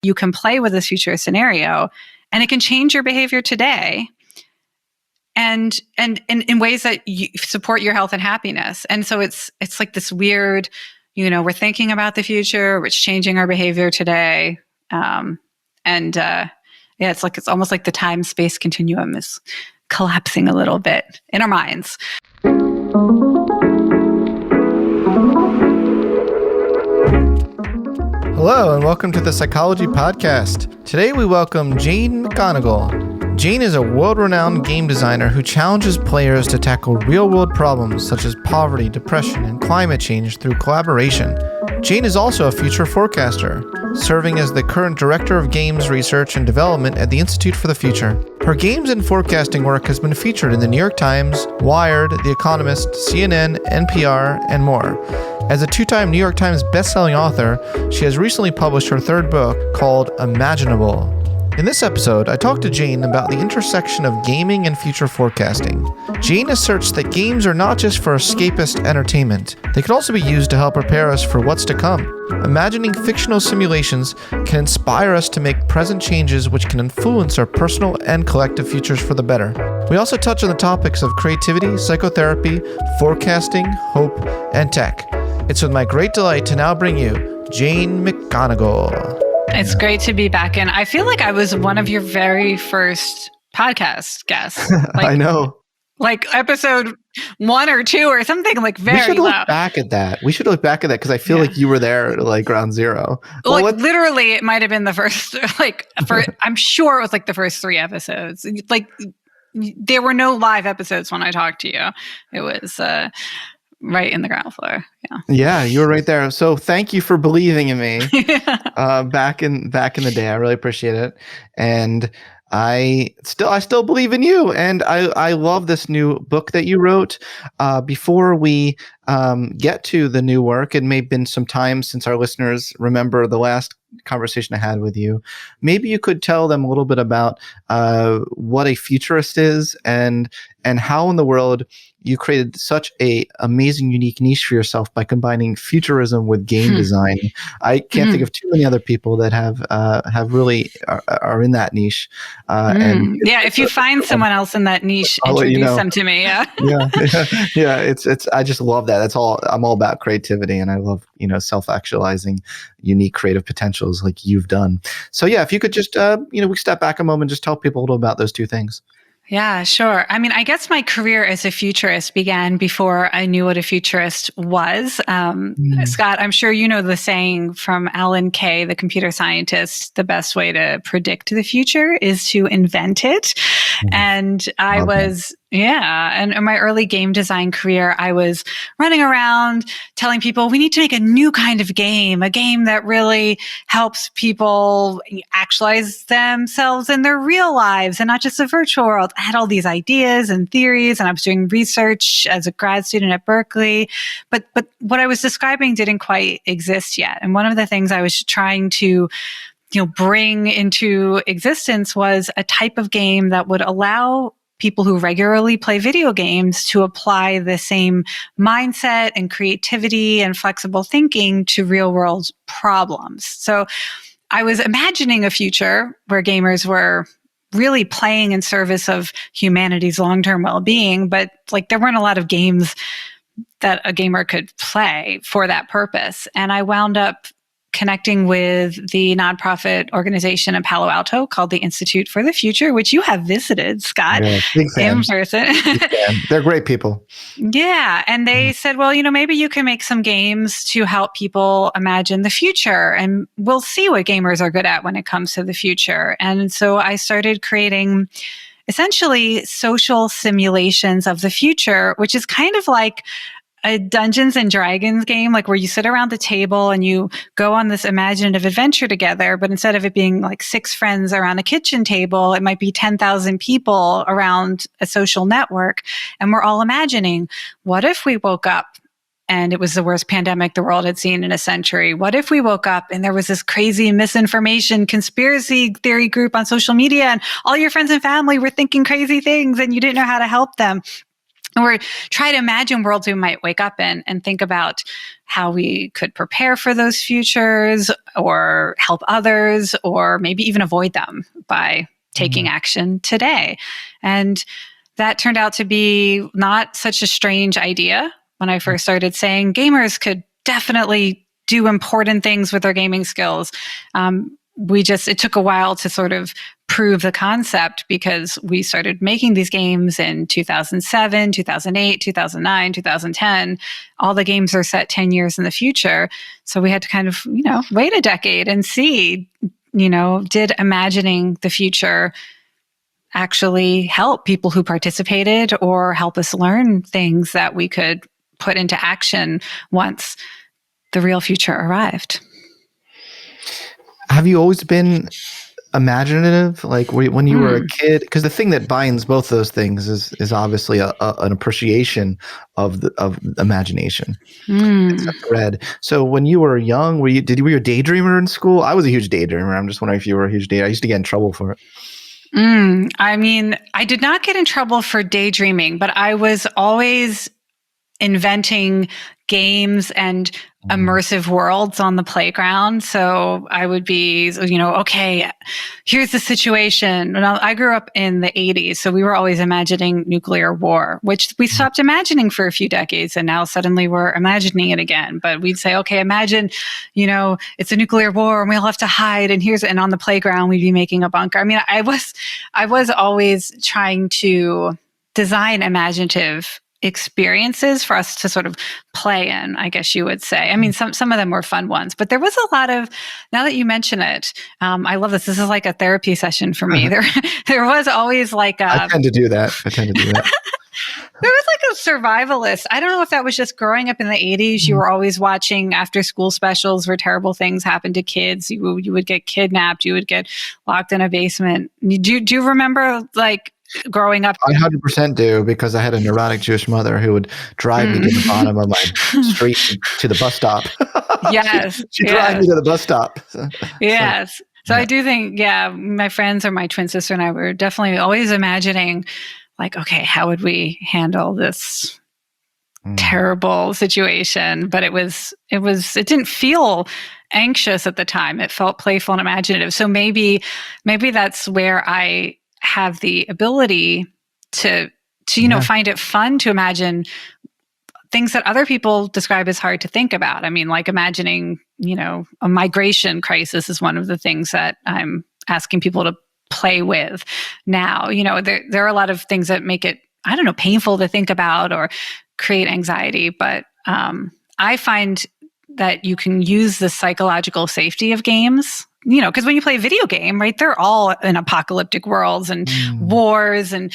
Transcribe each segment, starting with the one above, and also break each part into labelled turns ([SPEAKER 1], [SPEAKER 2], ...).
[SPEAKER 1] you can play with this future scenario and it can change your behavior today and in ways that support your health and happiness. And so it's like this weird, we're thinking about the future, it's changing our behavior today. It's almost like the time-space continuum is collapsing a little bit in our minds.
[SPEAKER 2] Hello, and welcome to the Psychology Podcast. Today we welcome Jane McGonigal. Jane is a world-renowned game designer who challenges players to tackle real-world problems such as poverty, depression, and climate change through collaboration. Jane is also a future forecaster, serving as the current Director of Games Research and Development at the Institute for the Future. Her games and forecasting work has been featured in the New York Times, Wired, The Economist, CNN, NPR, and more. As a two-time New York Times bestselling author, she has recently published her third book called Imaginable. In this episode, I talked to Jane about the intersection of gaming and future forecasting. Jane asserts that games are not just for escapist entertainment. They can also be used to help prepare us for what's to come. Imagining fictional simulations can inspire us to make present changes which can influence our personal and collective futures for the better. We also touch on the topics of creativity, psychotherapy, forecasting, hope, and tech. It's with my great delight to now bring you Jane McGonigal.
[SPEAKER 1] It's great to be back in. I feel like I was one of your very first podcast guests.
[SPEAKER 2] I know.
[SPEAKER 1] Like episode 1 or 2 or something, like very low.
[SPEAKER 2] We should look back at that. because I feel like you were there like ground zero.
[SPEAKER 1] Literally, it might have been the first, I'm sure it was like the first 3 episodes. Like there were no live episodes when I talked to you. It was right in the ground floor.
[SPEAKER 2] Yeah, you were right there. So thank you for believing in me back in the day. I really appreciate it. And I still believe in you. And I love this new book that you wrote. Before we get to the new work, it may have been some time since our listeners remember the last conversation I had with you. Maybe you could tell them a little bit about what a futurist is and how in the world you created such a amazing, unique niche for yourself by combining futurism with game design. I can't think of too many other people that have really are in that niche.
[SPEAKER 1] If you find someone else in that niche, introduce them to me. Yeah.
[SPEAKER 2] It's I just love that. That's all. I'm all about creativity, and I love self-actualizing, unique creative potentials like you've done. So yeah, if you could just we step back a moment, just tell people a little about those two things.
[SPEAKER 1] Yeah, sure. I mean, I guess my career as a futurist began before I knew what a futurist was. Scott, I'm sure you know the saying from Alan Kay, the computer scientist, the best way to predict the future is to invent it. And and in my early game design career, I was running around telling people we need to make a new kind of game, a game that really helps people actualize themselves in their real lives and not just the virtual world. I had all these ideas and theories, and I was doing research as a grad student at Berkeley, but what I was describing didn't quite exist yet. And one of the things I was trying to bring into existence was a type of game that would allow people who regularly play video games to apply the same mindset and creativity and flexible thinking to real world problems. So I was imagining a future where gamers were really playing in service of humanity's long-term well-being, but there weren't a lot of games that a gamer could play for that purpose. And I wound up connecting with the nonprofit organization in Palo Alto called the Institute for the Future, which you have visited, Scott, in person.
[SPEAKER 2] They're great people.
[SPEAKER 1] Yeah. And they said, well, maybe you can make some games to help people imagine the future, and we'll see what gamers are good at when it comes to the future. And so I started creating essentially social simulations of the future, which is kind of like a Dungeons and Dragons game, where you sit around the table and you go on this imaginative adventure together, but instead of it being 6 friends around a kitchen table, it might be 10,000 people around a social network. And we're all imagining, what if we woke up and it was the worst pandemic the world had seen in a century? What if we woke up and there was this crazy misinformation conspiracy theory group on social media and all your friends and family were thinking crazy things and you didn't know how to help them? And we're trying to imagine worlds we might wake up in and think about how we could prepare for those futures or help others or maybe even avoid them by taking action today. And that turned out to be not such a strange idea when I first started saying gamers could definitely do important things with their gaming skills. It took a while to sort of prove the concept because we started making these games in 2007, 2008, 2009, 2010. All the games are set 10 years in the future. So we had to kind of, wait a decade and see, did imagining the future actually help people who participated or help us learn things that we could put into action once the real future arrived.
[SPEAKER 2] Have you always been imaginative? Like when you were a kid? Because the thing that binds both those things is obviously an appreciation of imagination. It's a thread. So when you were young, were you a daydreamer in school? I was a huge daydreamer. I'm just wondering if you were a huge daydreamer. I used to get in trouble for it.
[SPEAKER 1] I mean, I did not get in trouble for daydreaming, but I was always inventing games and immersive worlds on the playground. So I would be, okay, here's the situation. I grew up in the 80s, so we were always imagining nuclear war, which we stopped imagining for a few decades, and now suddenly we're imagining it again. But we'd say, okay, imagine, it's a nuclear war and we all have to hide, and on the playground we'd be making a bunker. I mean, I was always trying to design imaginative experiences for us to sort of play in, I guess you would say. I mean, some of them were fun ones, but there was a lot of, now that you mention it, I love this. This is like a therapy session for me. There was always like
[SPEAKER 2] I tend to do that.
[SPEAKER 1] There was like a survivalist. I don't know if that was just growing up in the 80s. You were always watching after school specials where terrible things happened to kids. You would get kidnapped. You would get locked in a basement. Do you remember like growing up?
[SPEAKER 2] I 100% do, because I had a neurotic Jewish mother who would drive me to the bottom of my street to the bus stop.
[SPEAKER 1] Yes.
[SPEAKER 2] She'd drive me to the bus stop.
[SPEAKER 1] Yes. So I do think, my friends or my twin sister and I were definitely always imagining like, okay, how would we handle this terrible situation? But it didn't feel anxious at the time. It felt playful and imaginative. So maybe that's where I have the ability to find it fun to imagine things that other people describe as hard to think about. I mean, like imagining, a migration crisis is one of the things that I'm asking people to play with now. There are a lot of things that make it, painful to think about or create anxiety, but I find that you can use the psychological safety of games, because when you play a video game, right, they're all in apocalyptic worlds and wars and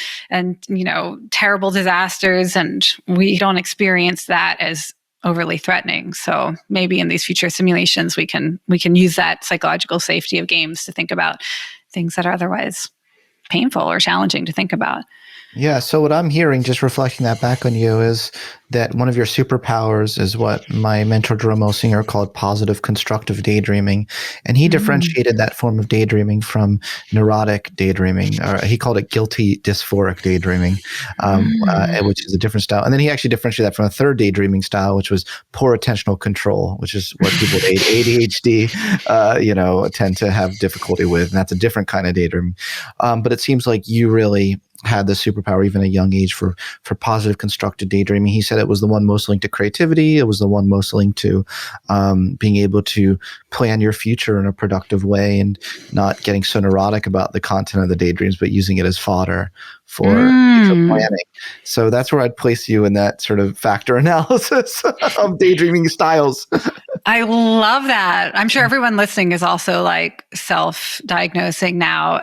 [SPEAKER 1] terrible disasters, and we don't experience that as overly threatening. So maybe in these future simulations, we can use that psychological safety of games to think about things that are otherwise painful or challenging to think about.
[SPEAKER 2] Yeah. So what I'm hearing, just reflecting that back on you, is that one of your superpowers is what my mentor Jerome Singer called positive constructive daydreaming. And he differentiated that form of daydreaming from neurotic daydreaming, or he called it guilty dysphoric daydreaming, which is a different style. And then he actually differentiated that from a third daydreaming style, which was poor attentional control, which is what people with ADHD, tend to have difficulty with. And that's a different kind of daydreaming. But it seems like you really had the superpower even at a young age for positive constructive daydreaming. He said it was the one most linked to creativity. It was the one most linked to being able to plan your future in a productive way and not getting so neurotic about the content of the daydreams, but using it as fodder for planning. So that's where I'd place you in that sort of factor analysis of daydreaming styles.
[SPEAKER 1] I love that. I'm sure everyone listening is also like self-diagnosing now.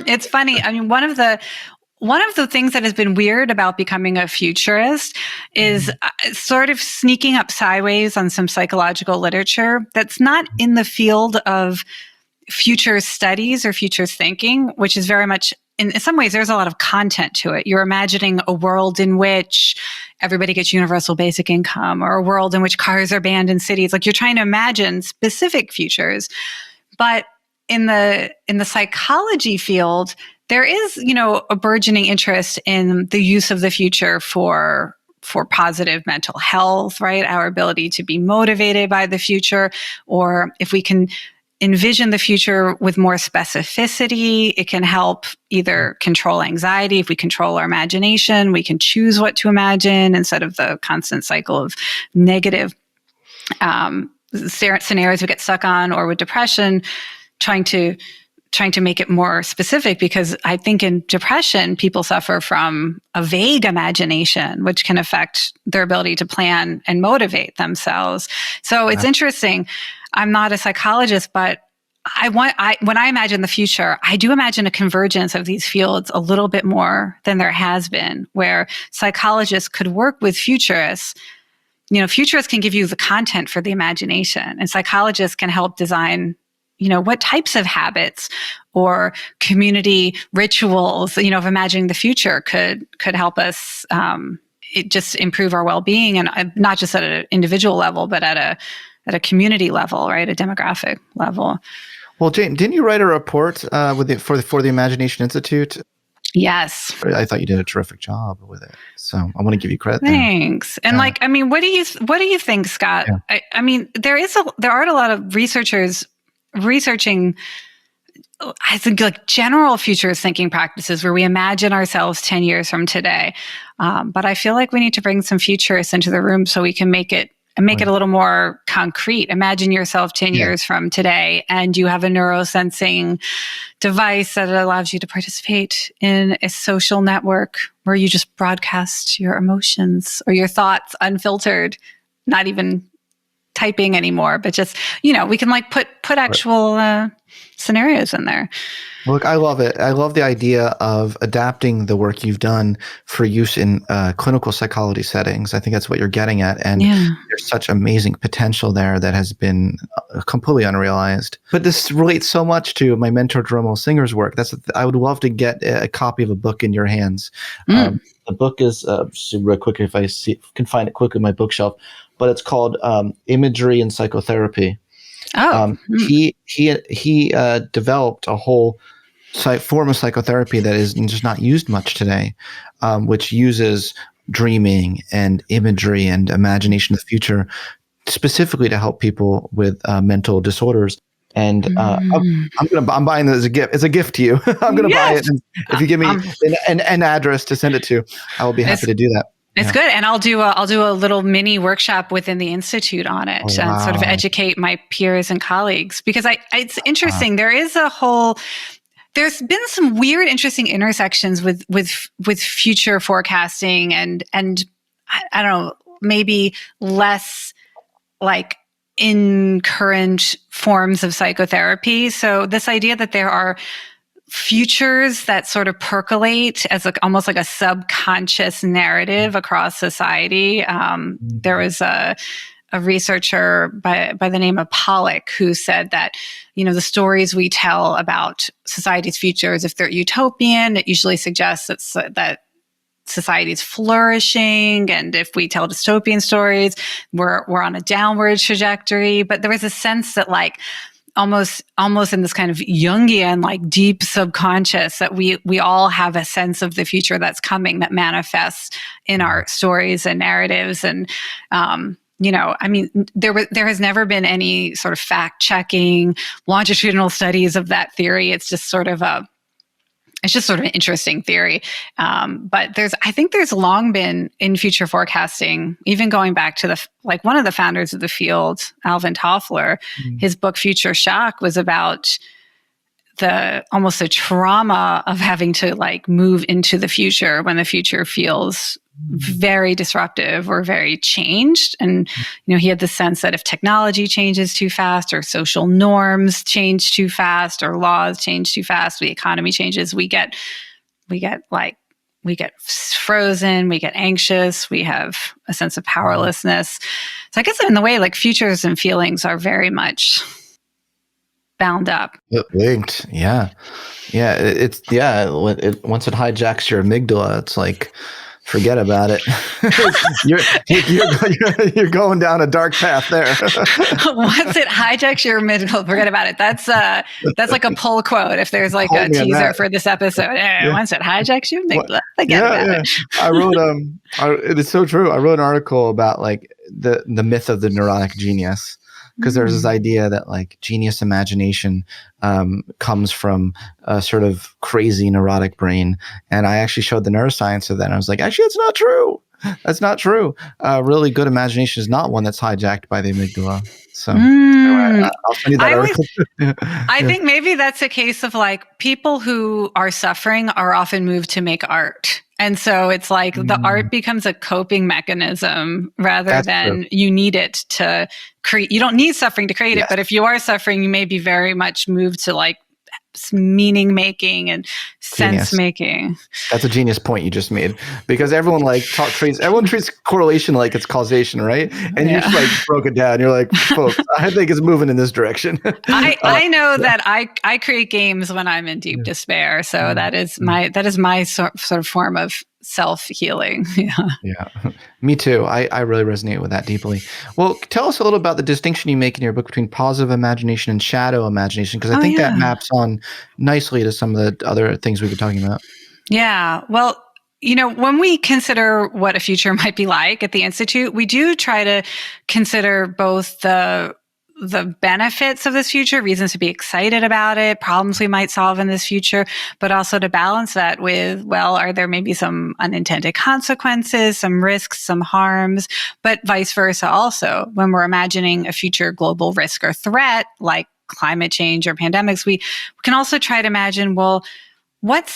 [SPEAKER 1] It's funny. I mean, one of the things that has been weird about becoming a futurist is sort of sneaking up sideways on some psychological literature that's not in the field of future studies or futures thinking, which is very much, in some ways, there's a lot of content to it. You're imagining a world in which everybody gets universal basic income, or a world in which cars are banned in cities. Like, you're trying to imagine specific futures. But in the psychology field, there is, a burgeoning interest in the use of the future for positive mental health, right? Our ability to be motivated by the future, or if we can envision the future with more specificity, it can help either control anxiety. If we control our imagination, we can choose what to imagine instead of the constant cycle of negative scenarios we get stuck on, or with depression, trying to make it more specific, because I think in depression, people suffer from a vague imagination, which can affect their ability to plan and motivate themselves. So it's interesting. I'm not a psychologist, but when I imagine the future, I do imagine a convergence of these fields a little bit more than there has been, where psychologists could work with futurists. Futurists can give you the content for the imagination, and psychologists can help design what types of habits or community rituals, of imagining the future could help us just improve our well-being, and not just at an individual level, but at a community level, right? A demographic level.
[SPEAKER 2] Well, Jane, didn't you write a report for the Imagination Institute?
[SPEAKER 1] Yes.
[SPEAKER 2] I thought you did a terrific job with it. So I want to give you credit.
[SPEAKER 1] Thanks.
[SPEAKER 2] There.
[SPEAKER 1] And what do you think, Scott? Yeah. There are a lot of researchers researching, I think, like general futurist thinking practices where we imagine ourselves 10 years from today. But I feel like we need to bring some futurists into the room so we can make it a little more concrete. Imagine yourself 10 years from today, and you have a neurosensing device that allows you to participate in a social network where you just broadcast your emotions or your thoughts unfiltered, not even typing anymore, but just, we can put actual scenarios in there.
[SPEAKER 2] Look, I love it. I love the idea of adapting the work you've done for use in clinical psychology settings. I think that's what you're getting at. And there's such amazing potential there that has been completely unrealized. But this relates so much to my mentor, Jerome Singer's work. I would love to get a copy of a book in your hands. The book is, real quick, if I can find it quickly on my bookshelf, but it's called Imagery and Psychotherapy. He developed a whole form of psychotherapy that is just not used much today, which uses dreaming and imagery and imagination of the future specifically to help people with mental disorders. And I'm buying this as a gift. It's a gift to you. I'm going to buy it. And if you give me an address to send it to, I will be happy to do that.
[SPEAKER 1] It's good. And I'll do a little mini workshop within the Institute on it and sort of educate my peers and colleagues, because it's interesting. There's been some weird, interesting intersections with future forecasting and I don't know, maybe less like in current forms of psychotherapy. So this idea that there are futures that sort of percolate as almost like a subconscious narrative across society. There was a researcher by the name of Pollock who said that, the stories we tell about society's futures, if they're utopian, it usually suggests that society is flourishing. And if we tell dystopian stories, we're on a downward trajectory. But there was a sense that almost in this kind of Jungian, deep subconscious, that we all have a sense of the future that's coming that manifests in our stories and narratives. And, there has never been any sort of fact checking, longitudinal studies of that theory. It's just sort of an interesting theory. But I think there's long been in future forecasting, even going back to one of the founders of the field, Alvin Toffler, his book Future Shock was about almost the trauma of having to move into the future when the future feels very disruptive or very changed. And, he had the sense that if technology changes too fast, or social norms change too fast, or laws change too fast, the economy changes, we get frozen, we get anxious, we have a sense of powerlessness. So I guess in the way, futures and feelings are very much bound up.
[SPEAKER 2] Linked. Yeah. Once it hijacks your amygdala, it's like Forget about it. you're going down a dark path there.
[SPEAKER 1] Once it hijacks your amygdala, forget about it. That's like a pull quote. If there's like a teaser for this episode, once it hijacks your amygdala, forget about it.
[SPEAKER 2] I wrote it is so true. I wrote an article about like the myth of the neurotic genius. Because there's this idea that like genius imagination comes from a sort of crazy neurotic brain. And I actually showed the neuroscience of that. And I was like, actually, it's not true. That's not true. Really good imagination is not one that's hijacked by the amygdala. So anyway, I'll send you that article.
[SPEAKER 1] I think maybe that's a case of like people who are suffering are often moved to make art. And so it's like the art becomes a coping mechanism rather than you need it to create. You don't need suffering to create it, but if you are suffering, you may be very much moved to like meaning making and sense making.
[SPEAKER 2] That's a genius point you just made, because everyone treats correlation like it's causation, right? And you just like broke it down. You're like, folks, I think it's moving in this direction.
[SPEAKER 1] I know that I create games when I'm in deep despair, so that is my sort of form of self-healing.
[SPEAKER 2] Yeah. Me too. I really resonate with that deeply. Well, tell us a little about the distinction you make in your book between positive imagination and shadow imagination, because I think that maps on nicely to some of the other things we've been talking about. Yeah.
[SPEAKER 1] Well, when we consider what a future might be like at the Institute, we do try to consider both the benefits of this future, reasons to be excited about it, problems we might solve in this future, but also to balance that with, well, are there maybe some unintended consequences, some risks, some harms, but vice versa also. When we're imagining a future global risk or threat, like climate change or pandemics, we can also try to imagine, well, what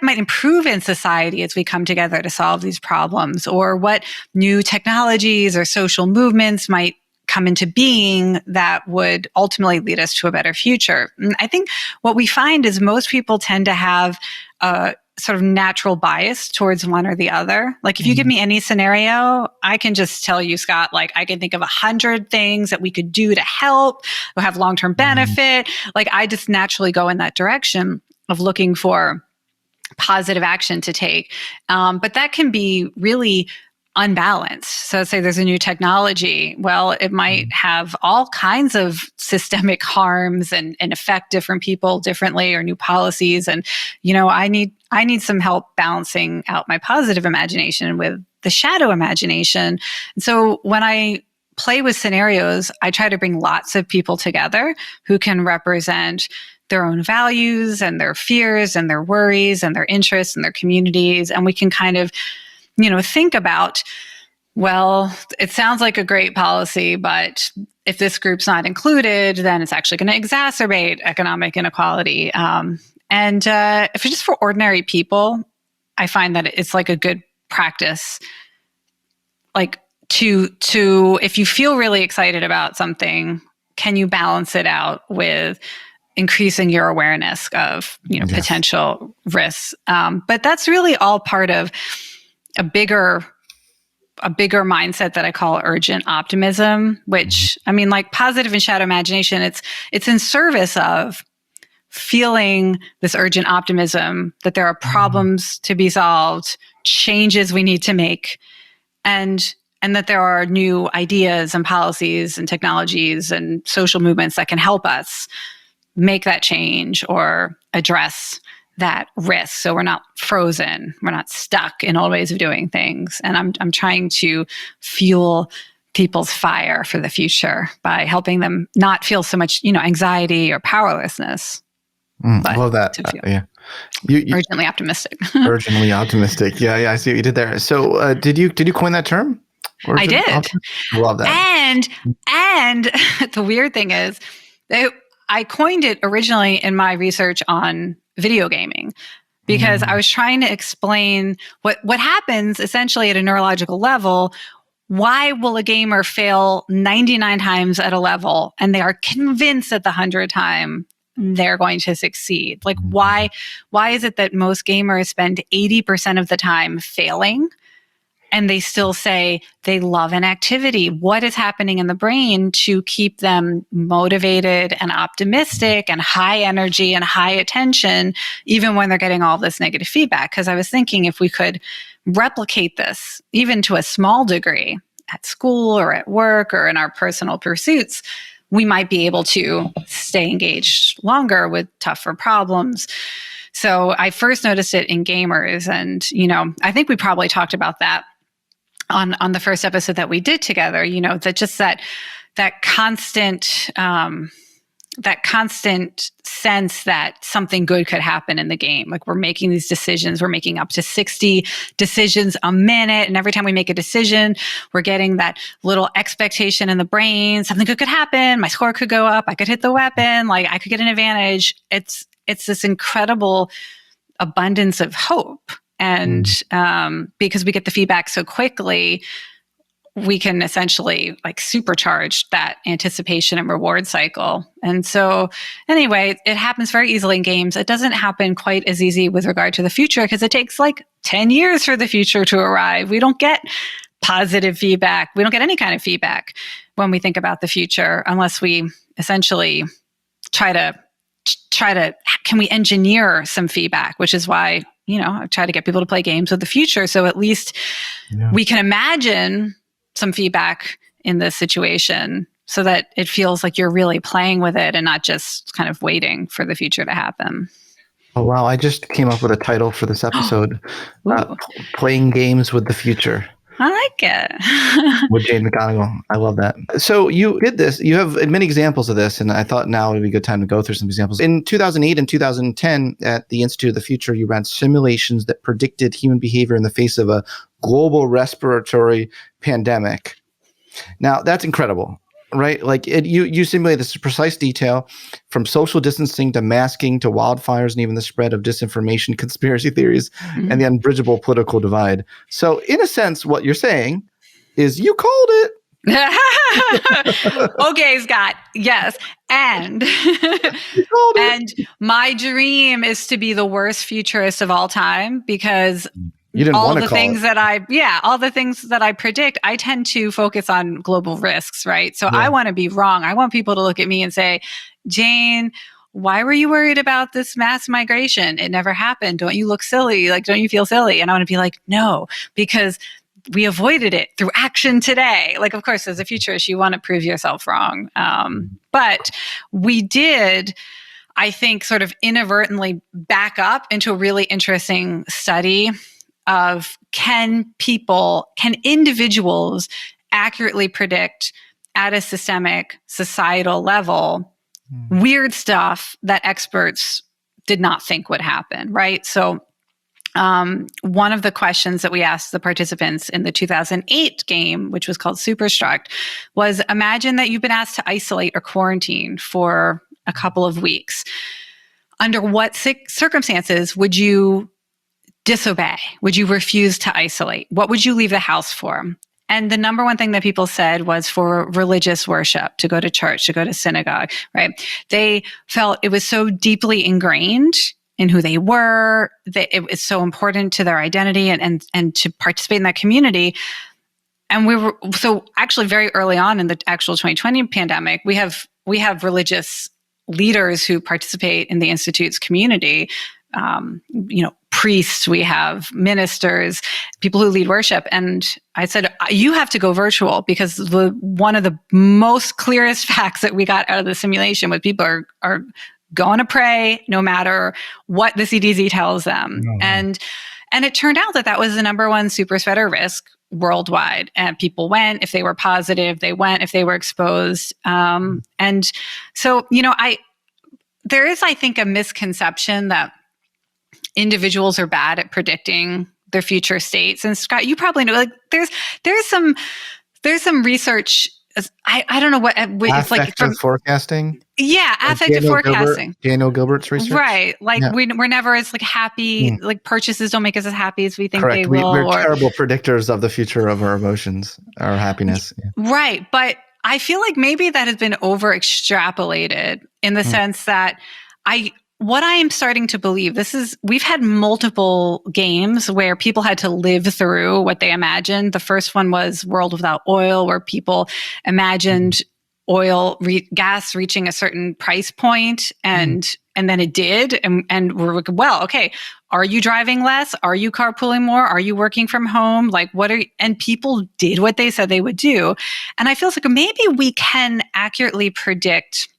[SPEAKER 1] might improve in society as we come together to solve these problems, or what new technologies or social movements might come into being that would ultimately lead us to a better future. And I think what we find is most people tend to have a sort of natural bias towards one or the other. Like if you give me any scenario, I can just tell you, Scott, like I can think of 100 things that we could do to help or have long-term benefit. Like I just naturally go in that direction of looking for positive action to take. But that can be really unbalanced. So say there's a new technology. Well, it might have all kinds of systemic harms and affect different people differently, or new policies. And, I need some help balancing out my positive imagination with the shadow imagination. And so when I play with scenarios, I try to bring lots of people together who can represent their own values and their fears and their worries and their interests and their communities. And we can kind of think about, well, it sounds like a great policy, but if this group's not included, then it's actually going to exacerbate economic inequality. And if it's just for ordinary people, I find that it's like a good practice, like to if you feel really excited about something, can you balance it out with increasing your awareness of potential risks? But that's really all part of a bigger mindset that I call urgent optimism, which like positive and shadow imagination, it's in service of feeling this urgent optimism that there are problems to be solved, changes we need to make, and that there are new ideas and policies and technologies and social movements that can help us make that change or address that risk. So we're not frozen. We're not stuck in old ways of doing things. And I'm trying to fuel people's fire for the future by helping them not feel so much, anxiety or powerlessness.
[SPEAKER 2] I love that.
[SPEAKER 1] You urgently optimistic.
[SPEAKER 2] Urgently optimistic. Yeah. I see what you did there. So did you coin that term?
[SPEAKER 1] I did.
[SPEAKER 2] I love that.
[SPEAKER 1] And the weird thing is, I coined it originally in my research on video gaming, because I was trying to explain what happens essentially at a neurological level. Why will a gamer fail 99 times at a level and they are convinced at the 100th time they're going to succeed? Like why is it that most gamers spend 80% of the time failing and they still say they love an activity? What is happening in the brain to keep them motivated and optimistic and high energy and high attention, even when they're getting all this negative feedback? Because I was thinking if we could replicate this even to a small degree at school or at work or in our personal pursuits, we might be able to stay engaged longer with tougher problems. So I first noticed it in gamers. And, I think we probably talked about that on the first episode that we did together, that constant sense that something good could happen in the game. Like, we're making these decisions, we're making up to 60 decisions a minute. And every time we make a decision, we're getting that little expectation in the brain. Something good could happen. My score could go up. I could hit the weapon. Like, I could get an advantage. It's this incredible abundance of hope. And because we get the feedback so quickly, we can essentially supercharge that anticipation and reward cycle. And so anyway, it happens very easily in games. It doesn't happen quite as easy with regard to the future because it takes 10 years for the future to arrive. We don't get positive feedback. We don't get any kind of feedback when we think about the future unless we essentially try to, can we engineer some feedback, which is why, I try to get people to play games with the future. So at least we can imagine some feedback in this situation so that it feels like you're really playing with it and not just kind of waiting for the future to happen.
[SPEAKER 2] Oh, wow. I just came up with a title for this episode. Playing Games with the Future.
[SPEAKER 1] I like it.
[SPEAKER 2] With Jane McGonigal. I love that. So you did this. You have many examples of this, and I thought now would be a good time to go through some examples. In 2008 and 2010, at the Institute of the Future, you ran simulations that predicted human behavior in the face of a global respiratory pandemic. Now, that's incredible, right? You simulate this precise detail from social distancing to masking to wildfires and even the spread of disinformation, conspiracy theories, and the unbridgeable political divide. So in a sense, what you're saying is you called it.
[SPEAKER 1] Okay, Scott. Yes. And my dream is to be the worst futurist of all time because all the things that I predict, I tend to focus on global risks, right? So I want to be wrong. I want people to look at me and say, Jane, why were you worried about this mass migration? It never happened. Don't you look silly? Don't you feel silly? And I want to be like, no, because we avoided it through action today. Of course, as a futurist, you want to prove yourself wrong. But we did, I think, sort of inadvertently back up into a really interesting study of can individuals accurately predict at a systemic societal level weird stuff that experts did not think would happen, right? So one of the questions that we asked the participants in the 2008 game, which was called Superstruct, was imagine that you've been asked to isolate or quarantine for a couple of weeks. Under what circumstances would you disobey? Would you refuse to isolate? What would you leave the house for? And the number one thing that people said was for religious worship, to go to church, to go to synagogue, right? They felt it was so deeply ingrained in who they were, that it was so important to their identity and to participate in that community. And we were, so actually very early on in the actual 2020 pandemic, we have religious leaders who participate in the Institute's community, priests, we have ministers, people who lead worship. And I said, you have to go virtual because one of the most clearest facts that we got out of the simulation was people are going to pray no matter what the CDC tells them. Mm-hmm. And it turned out that was the number one super spreader risk worldwide. And people went if they were positive, they went if they were exposed. And so, there is, I think, a misconception that individuals are bad at predicting their future states. And Scott, you probably know, there's some research. I don't know what it's
[SPEAKER 2] affective forecasting.
[SPEAKER 1] Yeah, affective forecasting.
[SPEAKER 2] Daniel Gilbert's research,
[SPEAKER 1] right? We're never as happy. Purchases don't make us as happy as we think they will.
[SPEAKER 2] We're terrible predictors of the future of our emotions, our happiness. Yeah.
[SPEAKER 1] Right, but I feel like maybe that has been over extrapolated in the sense that what I am starting to believe, we've had multiple games where people had to live through what they imagined. The first one was World Without Oil, where people imagined gas reaching a certain price point, and then it did, and we're like, well, okay, are you driving less? Are you carpooling more? Are you working from home? Like, and people did what they said they would do. And I feel like maybe we can accurately predict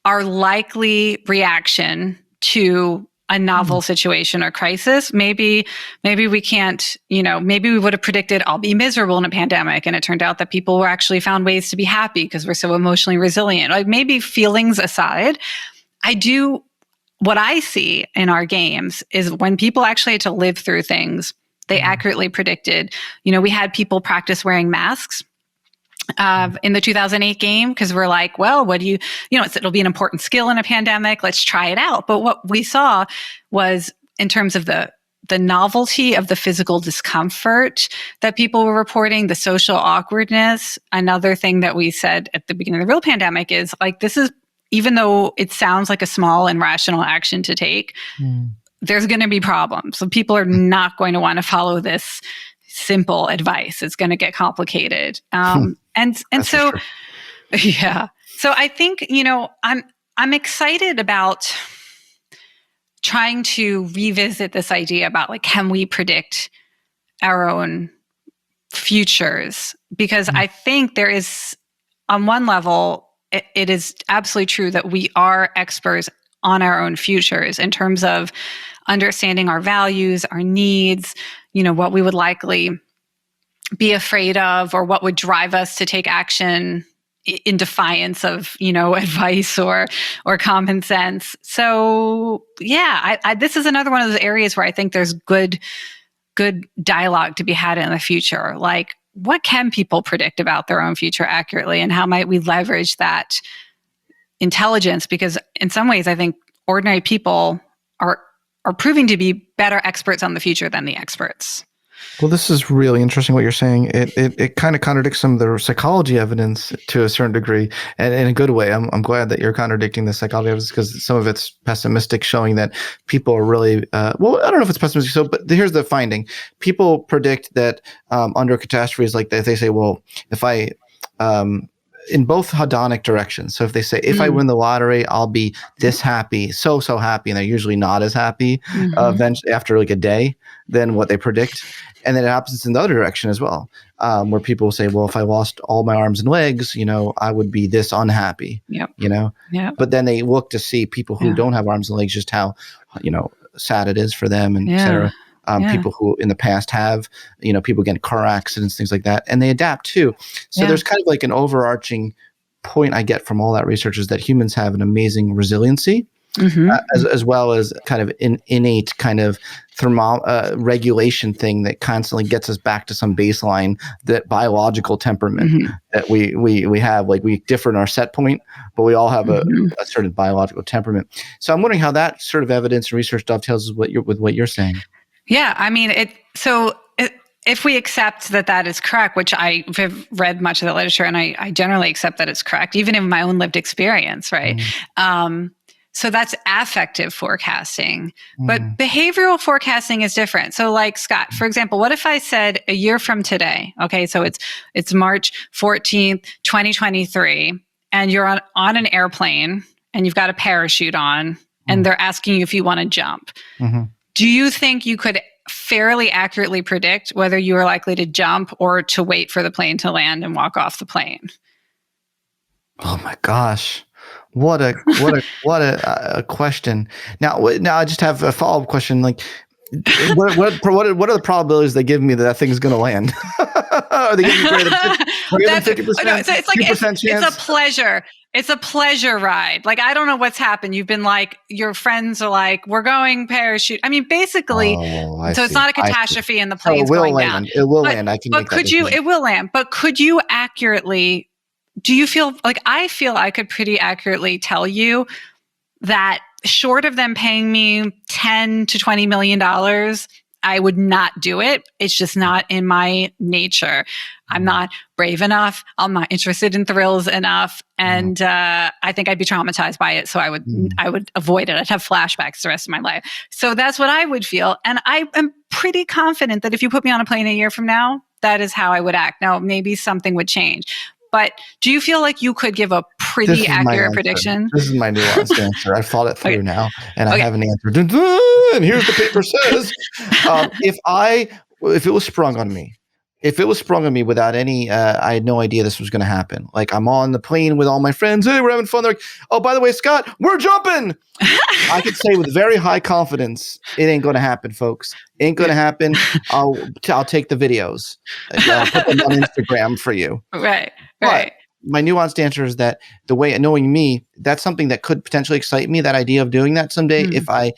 [SPEAKER 1] our likely reaction to a novel situation or crisis. Maybe we can't, maybe we would have predicted I'll be miserable in a pandemic. And it turned out that people were actually found ways to be happy because we're so emotionally resilient. Like, maybe feelings aside, what I see in our games is when people actually had to live through things, they accurately predicted. We had people practice wearing masks in the 2008 game, because we're like, well, what do it'll be an important skill in a pandemic. Let's try it out. But what we saw was, in terms of the novelty of the physical discomfort that people were reporting, the social awkwardness. Another thing that we said at the beginning of the real pandemic is, like, this is, even though it sounds like a small and rational action to take, there's going to be problems. So people are not going to want to follow this simple advice. It's going to get complicated. And so, yeah. So I think, I'm excited about trying to revisit this idea about, like, can we predict our own futures? Because I think there is, on one level, it is absolutely true that we are experts on our own futures in terms of understanding our values, our needs, what we would likely be afraid of, or what would drive us to take action in defiance of, advice or common sense. So yeah, this is another one of those areas where I think there's good dialogue to be had in the future. Like, what can people predict about their own future accurately, and how might we leverage that intelligence? Because in some ways, I think ordinary people are proving to be better experts on the future than the experts.
[SPEAKER 2] Well, this is really interesting what you're saying. It kind of contradicts some of the psychology evidence to a certain degree, and in a good way. I'm glad that you're contradicting the psychology evidence, because some of it's pessimistic, showing that people are really well, I don't know if it's pessimistic, but here's the finding. People predict that under catastrophes like that, they say, well, if I in both hedonic directions. So if they say, if I win the lottery, I'll be this happy, so happy, and they're usually not as happy eventually after like a day than what they predict. And then it happens in the other direction as well, where people will say, well, if I lost all my arms and legs, I would be this unhappy, But then they look to see people who don't have arms and legs, just how, sad it is for them, and et cetera. People who in the past have, people get in car accidents, things like that, and they adapt too. So there's kind of like an overarching point I get from all that research is that humans have an amazing resiliency, as well as kind of an innate kind of regulation thing that constantly gets us back to some baseline, that biological temperament that we have. Like, we differ in our set point, but we all have a certain biological temperament. So I'm wondering how that sort of evidence and research dovetails with what you're saying.
[SPEAKER 1] Yeah, I mean, if we accept that is correct, which I have read much of the literature, and I generally accept that it's correct, even in my own lived experience, right? So that's affective forecasting. But behavioral forecasting is different. So, like, Scott, for example, what if I said a year from today, okay, so it's March 14th, 2023, and you're on an airplane, and you've got a parachute on, and they're asking you if you want to jump. Do you think you could fairly accurately predict whether you are likely to jump or to wait for the plane to land and walk off the plane?
[SPEAKER 2] Oh my gosh. What a question. Now I just have a follow-up question. Like, what are the probabilities they give me that thing is going to land? Are they giving me greater than 50%?
[SPEAKER 1] So it's like it's a pleasure. It's a pleasure ride. Like, I don't know what's happened. You've been like, your friends are like, we're going parachute. I mean, basically, so it's not a catastrophe and the plane's going down.
[SPEAKER 2] It will land. I can make that decision.
[SPEAKER 1] It will land. But could you accurately, do you feel like, I feel I could pretty accurately tell you that short of them paying me $10 to $20 million, I would not do it. It's just not in my nature. I'm not brave enough. I'm not interested in thrills enough. And I think I'd be traumatized by it. So I would avoid it. I'd have flashbacks the rest of my life. So that's what I would feel. And I am pretty confident that if you put me on a plane a year from now, that is how I would act. Now, maybe something would change. but do you feel like you could give a
[SPEAKER 2] This
[SPEAKER 1] pretty
[SPEAKER 2] is my
[SPEAKER 1] accurate
[SPEAKER 2] answer.
[SPEAKER 1] prediction?
[SPEAKER 2] This is my nuanced answer. I thought it through
[SPEAKER 1] Okay.
[SPEAKER 2] now, and I
[SPEAKER 1] Okay.
[SPEAKER 2] have an answer. Dun, dun, and here's the paper says, if it was sprung on me, without any, I had no idea this was going to happen. Like I'm on the plane with all my friends. Hey, we're having fun. They're like, oh, by the way, Scott, we're jumping. I could say with very high confidence, it ain't going to happen, folks. Ain't going to happen. I'll take the videos. I'll put them on Instagram for you.
[SPEAKER 1] Right.
[SPEAKER 2] But my nuanced answer is that the way, knowing me, that's something that could potentially excite me, that idea of doing that someday if I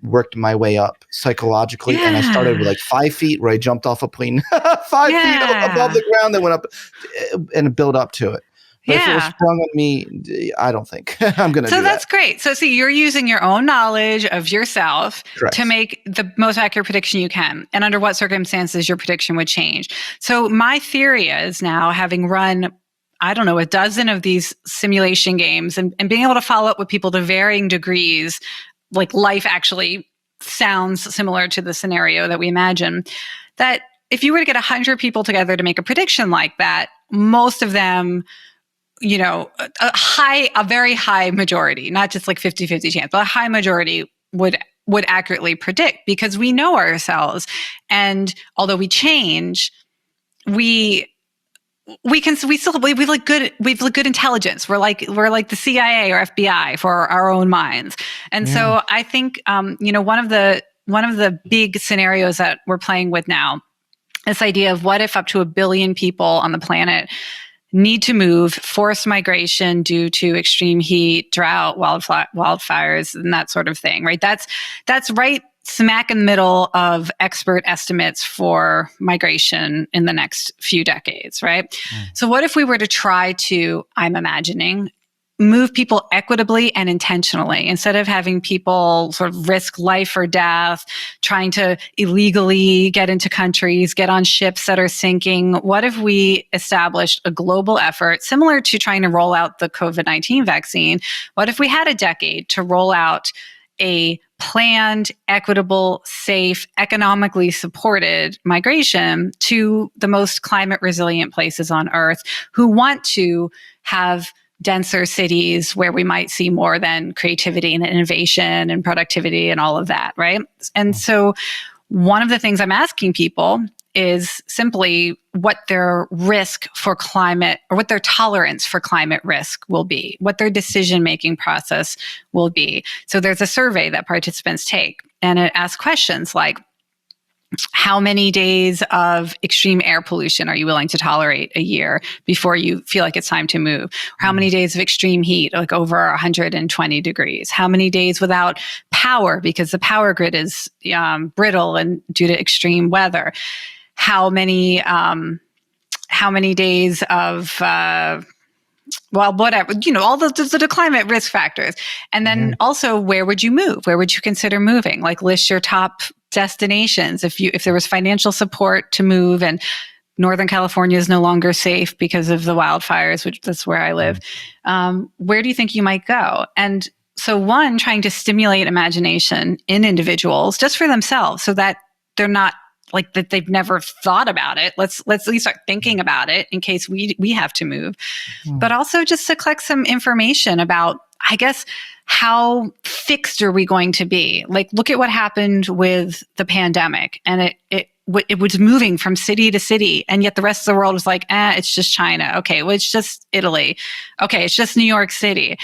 [SPEAKER 2] worked my way up psychologically and I started with like 5 feet where I jumped off a plane 5 feet above the ground, then went up and build up to it. But if it was sprung on me, I don't think I'm going to do that. So
[SPEAKER 1] that's great. So see, you're using your own knowledge of yourself to make the most accurate prediction you can. And under what circumstances your prediction would change. So my theory is now, having run, I don't know, a dozen of these simulation games and being able to follow up with people to varying degrees, like life actually sounds similar to the scenario that we imagine, that if you were to get 100 people together to make a prediction like that, most of them, you know, a very high majority, not just like 50-50 chance, but a high majority would accurately predict, because we know ourselves. And although we change, we have good intelligence. We're like the CIA or FBI for our own minds. And so I think, one of the big scenarios that we're playing with now, this idea of what if up to 1 billion people on the planet need to move, forced migration due to extreme heat, drought, wildfires, and that sort of thing, right? That's right smack in the middle of expert estimates for migration in the next few decades, right? So what if we were to try to, I'm imagining, move people equitably and intentionally, instead of having people sort of risk life or death, trying to illegally get into countries, get on ships that are sinking? What if we established a global effort similar to trying to roll out the COVID-19 vaccine? What if we had a decade to roll out a planned, equitable, safe, economically supported migration to the most climate resilient places on Earth, who want to have denser cities where we might see more than creativity and innovation and productivity and all of that, right? And so one of the things I'm asking people is simply what their risk for climate, or what their tolerance for climate risk will be, what their decision-making process will be. So there's a survey that participants take, and it asks questions like, how many days of extreme air pollution are you willing to tolerate a year before you feel like it's time to move? Or how many days of extreme heat, like over 120 degrees? How many days without power because the power grid is brittle and due to extreme weather? How many days of whatever, all the climate risk factors. And then also, where would you move? Where would you consider moving? Like, list your top destinations. If there was financial support to move, and Northern California is no longer safe because of the wildfires, which that's where I live, where do you think you might go? And so one, trying to stimulate imagination in individuals just for themselves, so that they're not like that they've never thought about it. Let's at least start thinking about it in case we have to move. But also just to collect some information about, I guess, how fixed are we going to be? Like, look at what happened with the pandemic, and it was moving from city to city, and yet the rest of the world was like, it's just China. Okay, well, it's just Italy. Okay, it's just New York City.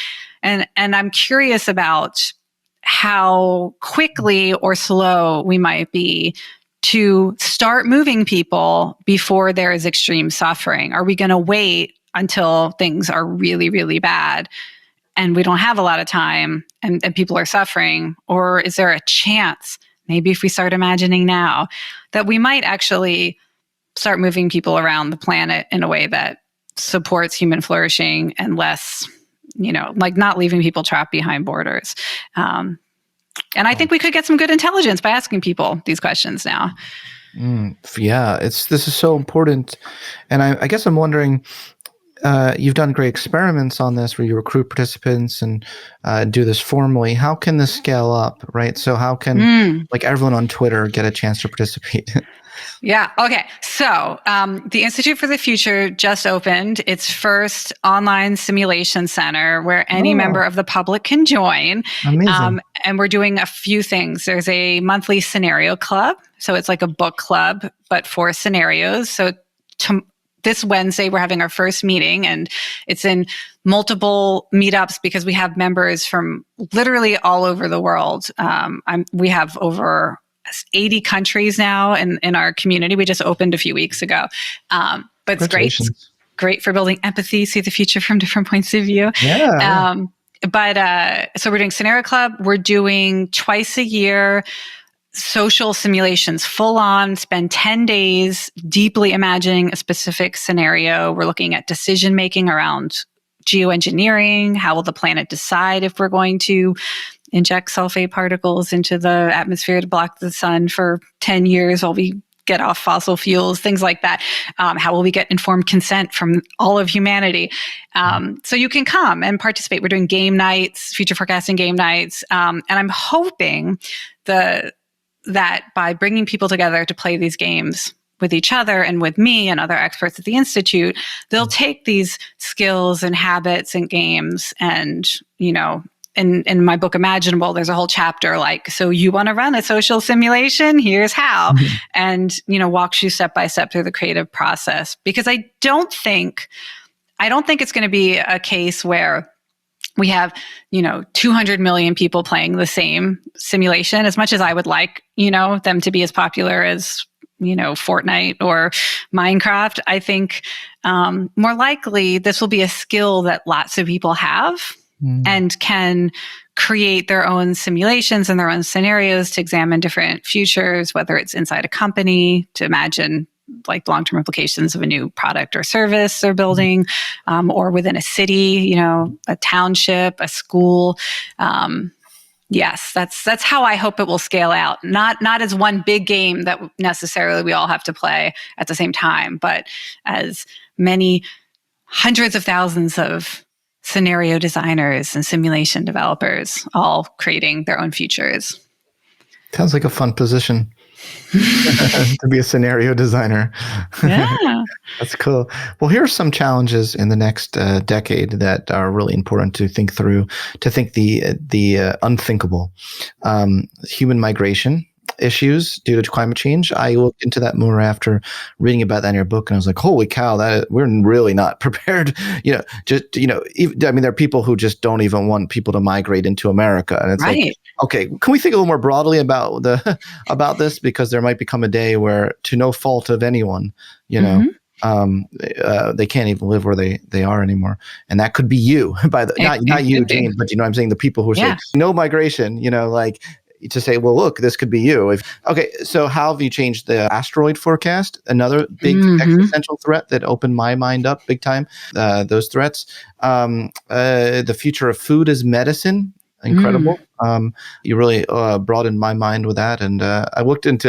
[SPEAKER 1] And I'm curious about how quickly or slow we might be to start moving people before there is extreme suffering. Are we going to wait until things are really, really bad and we don't have a lot of time and people are suffering? Or is there a chance, maybe if we start imagining now, that we might actually start moving people around the planet in a way that supports human flourishing and less, like not leaving people trapped behind borders? And I think we could get some good intelligence by asking people these questions now.
[SPEAKER 2] Yeah, this is so important. And I guess I'm wondering, you've done great experiments on this where you recruit participants and do this formally. How can this scale up, right? So how can like everyone on Twitter get a chance to participate?
[SPEAKER 1] Yeah. Okay. So the Institute for the Future just opened its first online simulation center where any member of the public can join.
[SPEAKER 2] Amazing.
[SPEAKER 1] And we're doing a few things. There's a monthly scenario club. So it's like a book club, but for scenarios. So this Wednesday, we're having our first meeting, and it's in multiple meetups because we have members from literally all over the world. We have over 80 countries now in our community. We just opened a few weeks ago. But it's great for building empathy, see the future from different points of view.
[SPEAKER 2] Yeah.
[SPEAKER 1] So we're doing Scenario Club. We're doing twice a year social simulations, full on, spend 10 days deeply imagining a specific scenario. We're looking at decision making around geoengineering. How will the planet decide if we're going to inject sulfate particles into the atmosphere to block the sun for 10 years while we get off fossil fuels, things like that. How will we get informed consent from all of humanity? So you can come and participate. We're doing game nights, future forecasting game nights. And I'm hoping that by bringing people together to play these games with each other and with me and other experts at the Institute, they'll take these skills and habits and games and, in my book, Imaginable, there's a whole chapter like, so you want to run a social simulation? Here's how. And, walks you step by step through the creative process. Because I don't think it's going to be a case where we have, 200 million people playing the same simulation, as much as I would like, them to be as popular as, Fortnite or Minecraft. I think more likely this will be a skill that lots of people have and can create their own simulations and their own scenarios to examine different futures, whether it's inside a company to imagine like long-term implications of a new product or service they're building, or within a city, a township, a school. Yes, that's how I hope it will scale out. Not as one big game that necessarily we all have to play at the same time, but as many hundreds of thousands of scenario designers and simulation developers all creating their own futures.
[SPEAKER 2] Sounds like a fun position. To be a scenario designer.
[SPEAKER 1] Yeah.
[SPEAKER 2] That's cool. Well, here are some challenges in the next decade that are really important to think through, to think the unthinkable. Human migration issues due to climate change. I looked into that more after reading about that in your book, and I was like, holy cow, we're really not prepared. There are people who just don't even want people to migrate into America. And it's like, okay, can we think a little more broadly about this? Because there might become a day where, to no fault of anyone, they can't even live where they are anymore. And that could be you, not you, Jane, but I'm saying the people who are saying no migration, to say, well, look, this could be you. So how have you changed the asteroid forecast? Another big existential threat that opened my mind up big time. Those threats. The future of food as medicine. Incredible. You really broadened my mind with that. And I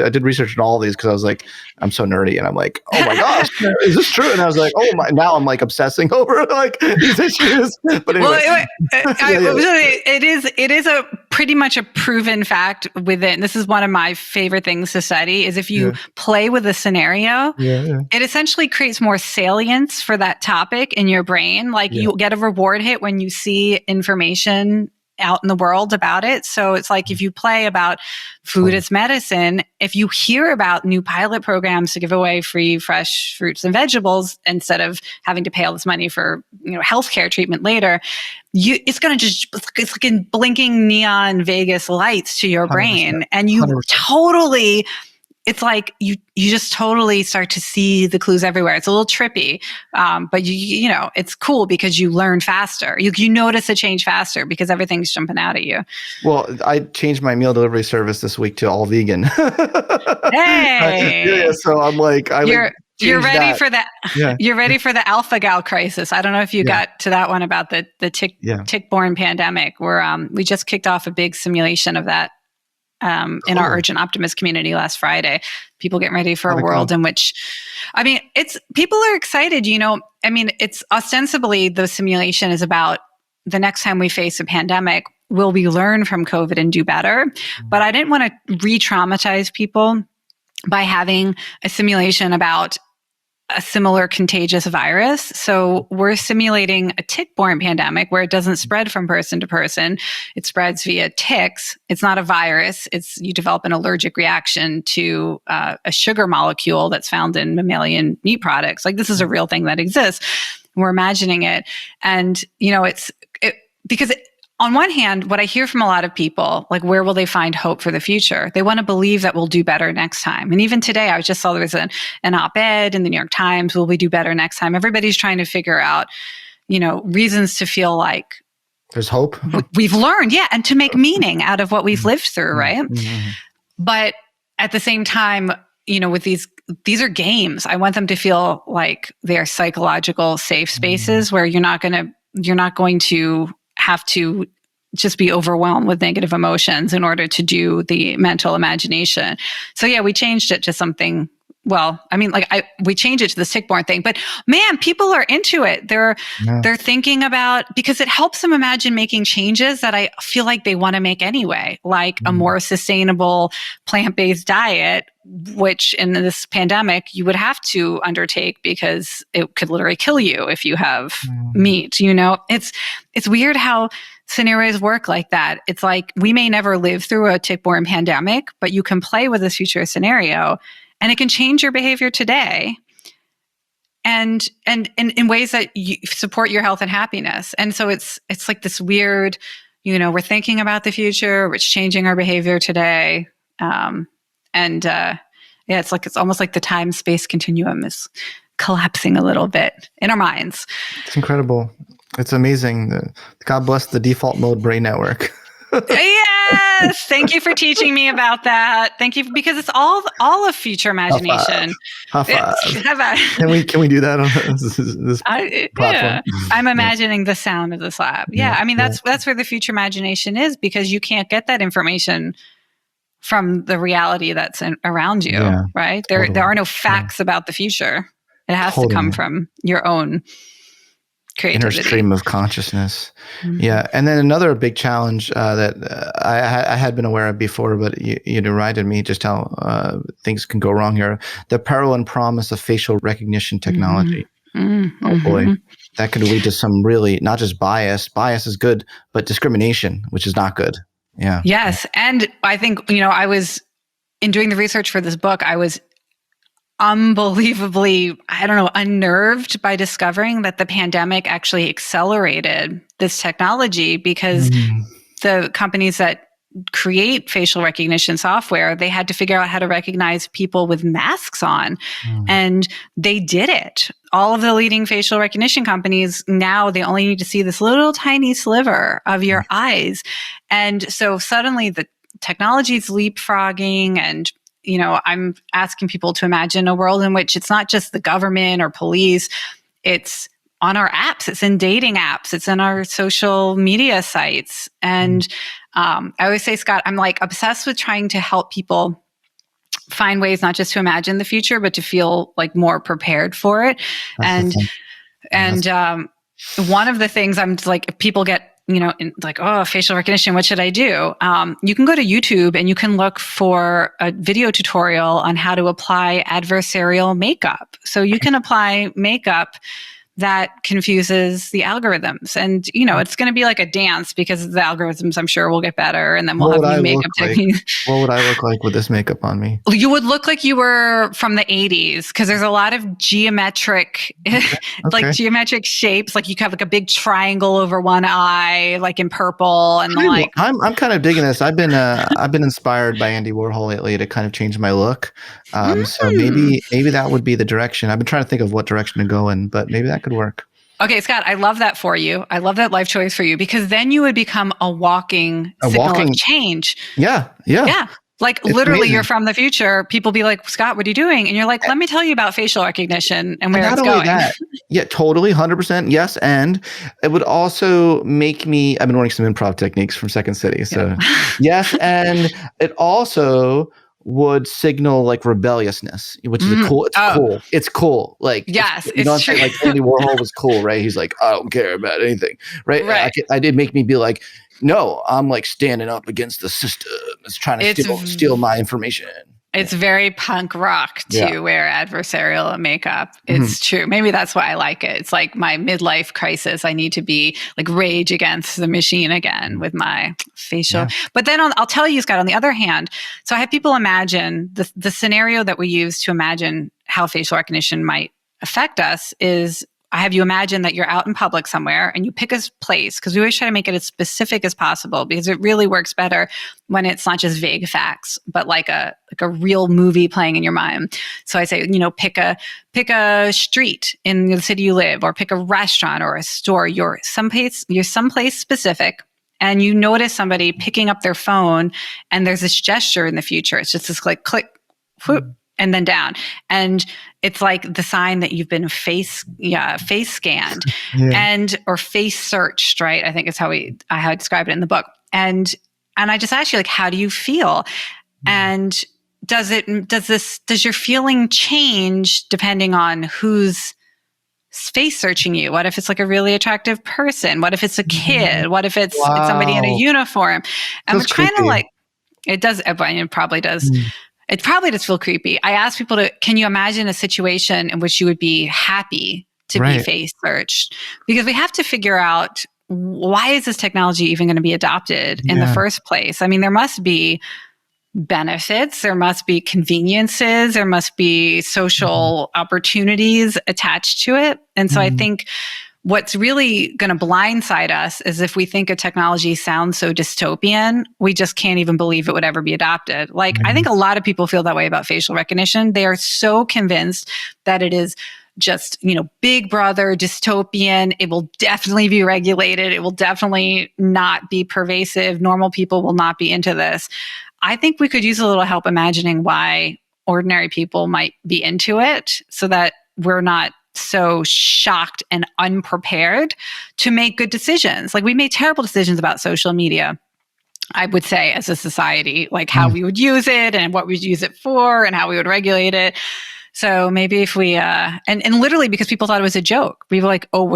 [SPEAKER 2] did research on all of these because I was like, I'm so nerdy. And I'm like, oh my gosh, is this true? And I was like, oh my, now I'm like obsessing over like these issues. But anyway.
[SPEAKER 1] It is a pretty much a proven fact within, this is one of my favorite things to study, is if you play with a scenario, it essentially creates more salience for that topic in your brain. Like you get a reward hit when you see information out in the world about it. So it's like if you play about food as medicine, if you hear about new pilot programs to give away free fresh fruits and vegetables instead of having to pay all this money for healthcare treatment later, it's going to it's like in blinking neon Vegas lights to your brain, and you 100%. Totally. It's like you just totally start to see the clues everywhere. It's a little trippy, but it's cool because you learn faster. You notice a change faster because everything's jumping out at you.
[SPEAKER 2] Well, I changed my meal delivery service this week to all vegan.
[SPEAKER 1] Hey,
[SPEAKER 2] so I'm like,
[SPEAKER 1] you're ready for that. Yeah. You're ready for the alpha gal crisis. I don't know if you got to that one about the tick-borne pandemic, where we just kicked off a big simulation of that. In our urgent optimist community last Friday, people getting ready for a world in which, people are excited, it's ostensibly the simulation is about the next time we face a pandemic, will we learn from COVID and do better? But I didn't want to re-traumatize people by having a simulation about a similar contagious virus. So we're simulating a tick-borne pandemic where it doesn't spread from person to person. It spreads via ticks. It's not a virus. It's you develop an allergic reaction to a sugar molecule that's found in mammalian meat products. Like this is a real thing that exists. We're imagining it. And, because on one hand, what I hear from a lot of people, like where will they find hope for the future? They want to believe that we'll do better next time. And even today, I just saw there was an op-ed in the New York Times, will we do better next time? Everybody's trying to figure out, reasons to feel like
[SPEAKER 2] there's hope.
[SPEAKER 1] We've learned, and to make meaning out of what we've lived through, right? Mm-hmm. But at the same time, with these are games. I want them to feel like they're psychological safe spaces where you're not going to have to just be overwhelmed with negative emotions in order to do the mental imagination. So we changed it to something. Well, we changed it to the tick-borne thing, but man, people are into it. They're thinking about, because it helps them imagine making changes that I feel like they want to make anyway, like a more sustainable plant-based diet, which in this pandemic you would have to undertake because it could literally kill you if you have meat. It's weird how scenarios work like that. It's like we may never live through a tick-borne pandemic, but you can play with this future scenario. And it can change your behavior today and in ways that you support your health and happiness. And so it's like this weird, we're thinking about the future, it's changing our behavior today. It's almost like the time-space continuum is collapsing a little bit in our minds.
[SPEAKER 2] It's incredible. It's amazing. God bless the default mode brain network.
[SPEAKER 1] Yes. Thank you for teaching me about that. Thank you, because it's all of future imagination.
[SPEAKER 2] High five. Can we do that on this platform?
[SPEAKER 1] Yeah. I'm imagining the sound of the slap. That's where the future imagination is, because you can't get that information from the reality that's around you, right? There are no facts about the future. It has to come from your own creativity.
[SPEAKER 2] Inner stream of consciousness. Mm-hmm. Yeah. And then another big challenge that I had been aware of before, but you reminded me just how things can go wrong here. The peril and promise of facial recognition technology. Mm-hmm. Oh boy. That could lead to some really, not just bias. Bias is good, but discrimination, which is not good. Yeah.
[SPEAKER 1] Yes. And I think, I was, in doing the research for this book, I was unbelievably, unnerved by discovering that the pandemic actually accelerated this technology, because the companies that create facial recognition software, they had to figure out how to recognize people with masks on. And they did it. All of the leading facial recognition companies, now they only need to see this little tiny sliver of your eyes. And so suddenly the technology is leapfrogging, and I'm asking people to imagine a world in which it's not just the government or police. It's on our apps. It's in dating apps. It's in our social media sites. And I always say, Scott, I'm like obsessed with trying to help people find ways not just to imagine the future, but to feel like more prepared for it. And one of the things I'm like, if people get facial recognition, what should I do? You can go to YouTube and you can look for a video tutorial on how to apply adversarial makeup. So you can apply makeup that confuses the algorithms. And, it's going to be like a dance, because the algorithms, I'm sure, will get better, and then we'll have new makeup techniques.
[SPEAKER 2] What would I look like with this makeup on me?
[SPEAKER 1] You would look like you were from the 80s, because there's a lot of geometric, like geometric shapes. Like you have like a big triangle over one eye, like in purple, and
[SPEAKER 2] I'm kind of digging this. I've been inspired by Andy Warhol lately to kind of change my look. So maybe that would be the direction. I've been trying to think of what direction to go in, but maybe that could work.
[SPEAKER 1] Okay, Scott, I love that for you. I love that life choice for you, because then you would become a walking signal of change.
[SPEAKER 2] Yeah.
[SPEAKER 1] Like it's literally amazing. You're from the future. People be like, Scott, what are you doing? And you're like, let me tell you about facial recognition and where it's going.
[SPEAKER 2] Yeah, totally. 100%. Yes. And it would also make me, I've been learning some improv techniques from Second City. So yes. And it also would signal like rebelliousness, which is cool. It's cool. It's cool. Like,
[SPEAKER 1] yes,
[SPEAKER 2] it's true. Like Andy Warhol was cool, right? He's like, I don't care about anything, right? I did make me be like, no, I'm like standing up against the system. It's trying to steal my information.
[SPEAKER 1] It's very punk rock to wear adversarial makeup. It's true. Maybe that's why I like it. It's like my midlife crisis. I need to be like rage against the machine again with my facial. But then I'll tell you, Scott, on the other hand, so I have people imagine the scenario that we use to imagine how facial recognition might affect us is I have you imagine that you're out in public somewhere and you pick a place, because we always try to make it as specific as possible because it really works better when it's not just vague facts, but like a real movie playing in your mind. So I say, pick a street in the city you live, or pick a restaurant or a store. You're someplace specific, and you notice somebody picking up their phone and there's this gesture in the future. It's just this like click, whoop, and then down. And it's like the sign that you've been face scanned or face searched, right? I think is how I describe it in the book. And I just ask you, like, how do you feel? And does your feeling change depending on who's face searching you? What if it's like a really attractive person? What if it's a kid? What if it's somebody in a uniform? And we're trying to like, it does, it probably does. It probably does feel creepy. I ask people can you imagine a situation in which you would be happy to be face searched? Because we have to figure out, why is this technology even going to be adopted in the first place? I mean, there must be benefits, there must be conveniences, there must be social opportunities attached to it. And so I think what's really going to blindside us is if we think a technology sounds so dystopian, we just can't even believe it would ever be adopted. Like, I think a lot of people feel that way about facial recognition. They are so convinced that it is just, big brother, dystopian. It will definitely be regulated. It will definitely not be pervasive. Normal people will not be into this. I think we could use a little help imagining why ordinary people might be into it, so that we're not so shocked and unprepared to make good decisions. Like, we made terrible decisions about social media, I would say, as a society, like how we would use it and what we'd use it for and how we would regulate it. So maybe if we, and literally because people thought it was a joke, we were like, oh,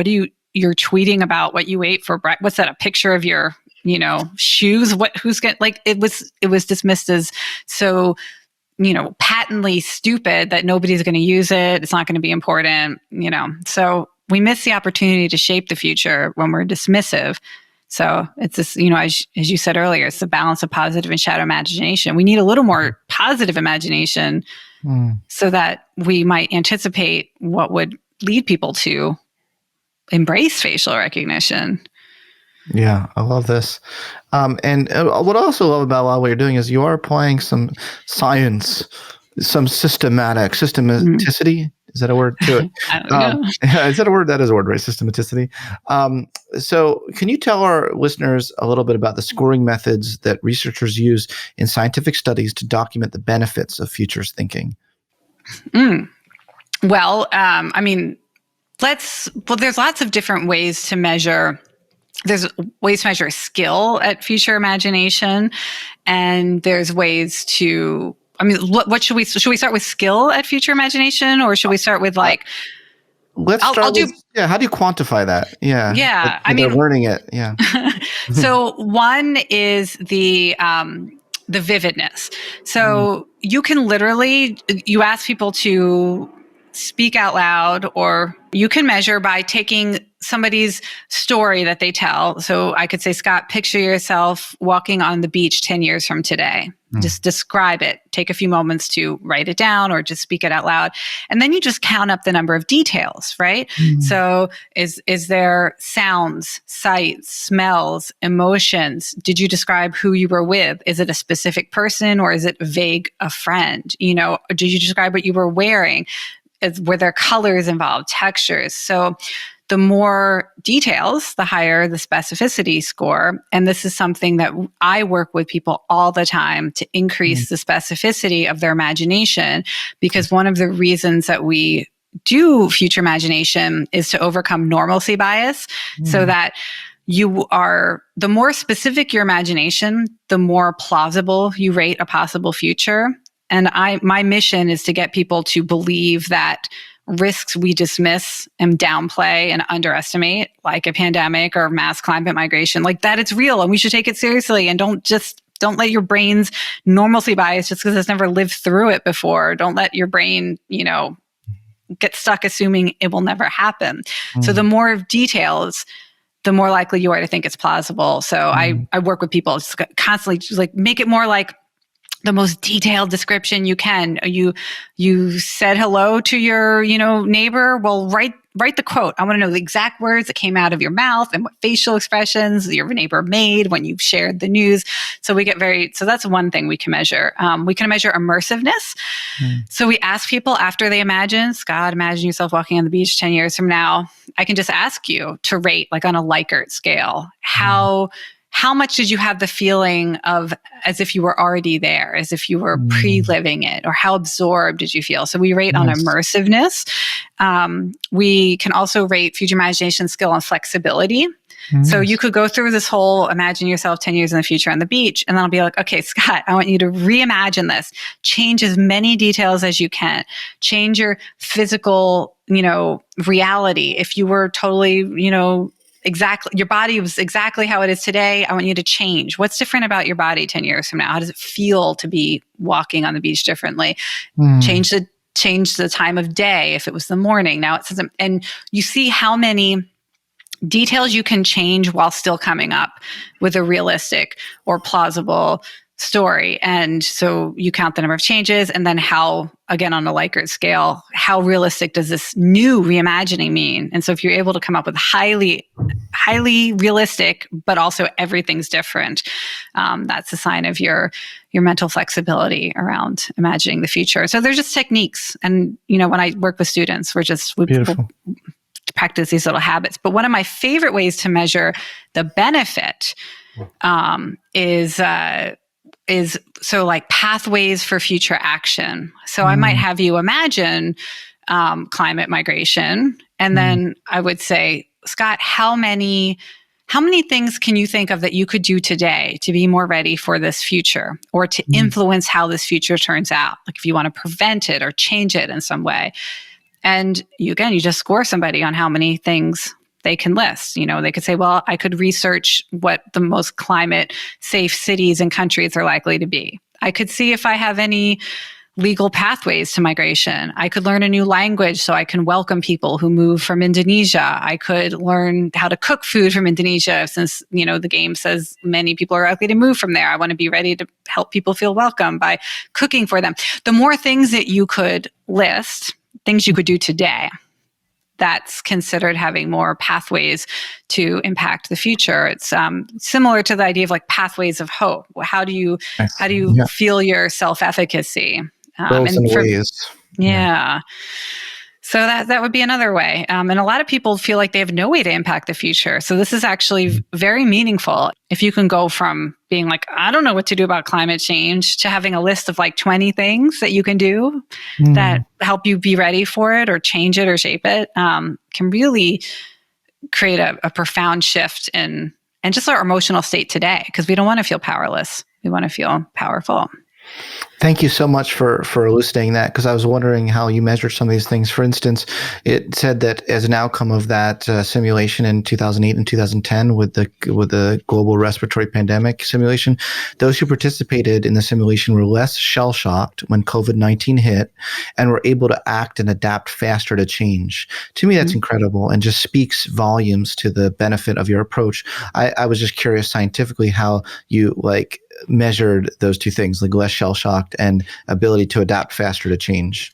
[SPEAKER 1] you're tweeting about what you ate for breakfast. What's that? A picture of your, shoes? Who's getting, like, it was dismissed as so, patently stupid that nobody's going to use it. It's not going to be important, So we miss the opportunity to shape the future when we're dismissive. So it's this, as you said earlier, it's the balance of positive and shadow imagination. We need a little more positive imagination so that we might anticipate what would lead people to embrace facial recognition.
[SPEAKER 2] Yeah, I love this. And what I also love about a lot of what you're doing is you are applying some science, some systematicity. Is that a word to it?
[SPEAKER 1] I don't know.
[SPEAKER 2] Is that a word? That is a word, right? Systematicity. So can you tell our listeners a little bit about the scoring methods that researchers use in scientific studies to document the benefits of futurist thinking?
[SPEAKER 1] Well, there's lots of different ways to measure. There's ways to measure skill at future imagination, and there's ways to, what should we start with skill at future imagination, or should we start with like,
[SPEAKER 2] let's start with, how do you quantify that? Yeah. They're learning it. Yeah.
[SPEAKER 1] So one is the vividness. So you can literally, you ask people to speak out loud, or you can measure by taking somebody's story that they tell. So I could say, Scott, picture yourself walking on the beach 10 years from today. Just describe it. Take a few moments to write it down or just speak it out loud. And then you just count up the number of details, right? So is there sounds, sights, smells, emotions? Did you describe who you were with? Is it a specific person, or is it vague, a friend? Did you describe what you were wearing? Were there colors involved, textures? So the more details, the higher the specificity score. And this is something that I work with people all the time to increase the specificity of their imagination, because one of the reasons that we do future imagination is to overcome normalcy bias, so that the more specific your imagination, the more plausible you rate a possible future. And my mission is to get people to believe that risks we dismiss and downplay and underestimate, like a pandemic or mass climate migration, like that it's real and we should take it seriously, and don't just don't let your brain's normalcy bias just because it's never lived through it before. Don't let your brain, get stuck assuming it will never happen. So the more details, the more likely you are to think it's plausible. So I work with people just constantly just like make it more like the most detailed description you can. You said hello to your, neighbor. Well, write the quote. I want to know the exact words that came out of your mouth and what facial expressions your neighbor made when you shared the news. So so that's one thing we can measure. We can measure immersiveness. So we ask people after they imagine yourself walking on the beach 10 years from now. I can just ask you to rate like on a Likert scale, how much did you have the feeling of as if you were already there, as if you were pre-living it, or how absorbed did you feel? So we rate on immersiveness. We can also rate future imagination skill and flexibility. So you could go through this whole imagine yourself 10 years in the future on the beach, and then I'll be like, okay, Scott, I want you to reimagine this. Change as many details as you can. Change your physical, reality. If you were totally, exactly, your body was exactly how it is today, I want you to change. What's different about your body 10 years from now? How does it feel to be walking on the beach differently? Change the time of day. If it was the morning, now it says, and you see how many details you can change while still coming up with a realistic or plausible story. And so you count the number of changes, and then how, again, on a Likert scale, how realistic does this new reimagining mean? And so if you're able to come up with highly realistic, but also everything's different, that's a sign of your mental flexibility around imagining the future. So there's just techniques. And, when I work with students, we'll practice these little habits. But one of my favorite ways to measure the benefit is so like pathways for future action. So I might have you imagine climate migration, and then I would say, Scott, how many things can you think of that you could do today to be more ready for this future, or to influence how this future turns out? Like if you want to prevent it or change it in some way. And you just score somebody on how many things they can list. They could say, well, I could research what the most climate safe cities and countries are likely to be. I could see if I have any legal pathways to migration. I could learn a new language so I can welcome people who move from Indonesia. I could learn how to cook food from Indonesia since, the game says many people are likely to move from there. I want to be ready to help people feel welcome by cooking for them. The more things that you could list, things you could do today, that's considered having more pathways to impact the future. It's similar to the idea of like pathways of hope. How do you feel your self-efficacy?
[SPEAKER 2] Goals and ways.
[SPEAKER 1] Yeah. So that would be another way. And a lot of people feel like they have no way to impact the future. So this is actually very meaningful. If you can go from being like, I don't know what to do about climate change, to having a list of like 20 things that you can do that help you be ready for it or change it or shape it, can really create a profound shift in just our emotional state today, because we don't want to feel powerless. We want to feel powerful.
[SPEAKER 2] Thank you so much for elucidating that, because I was wondering how you measured some of these things. For instance, it said that as an outcome of that simulation in 2008 and 2010 with the global respiratory pandemic simulation, those who participated in the simulation were less shell-shocked when COVID-19 hit and were able to act and adapt faster to change. To me, that's incredible and just speaks volumes to the benefit of your approach. I was just curious scientifically how you measured those two things, like less shell-shocked and ability to adapt faster to change.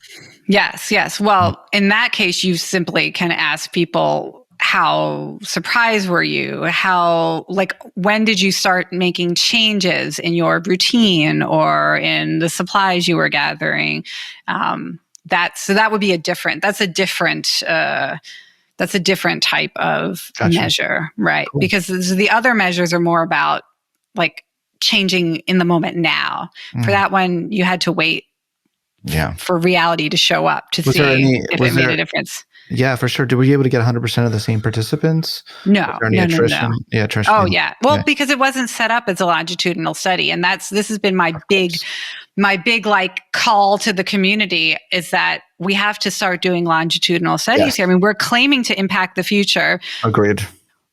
[SPEAKER 1] Yes. Well, in that case, you simply can ask people, how surprised were you? When did you start making changes in your routine or in the supplies you were gathering? That would be a different type of measure, right? Cool. Because the other measures are more about changing in the moment now. For that one, you had to wait for reality to show up to see if it made a difference.
[SPEAKER 2] Yeah, for sure. Were you able to get 100% of the same participants?
[SPEAKER 1] No.
[SPEAKER 2] Attrition?
[SPEAKER 1] No.
[SPEAKER 2] Yeah, attrition.
[SPEAKER 1] Oh, yeah. Well, because it wasn't set up as a longitudinal study. And this has been my big call to the community, is that we have to start doing longitudinal studies here. I mean, we're claiming to impact the future.
[SPEAKER 2] Agreed.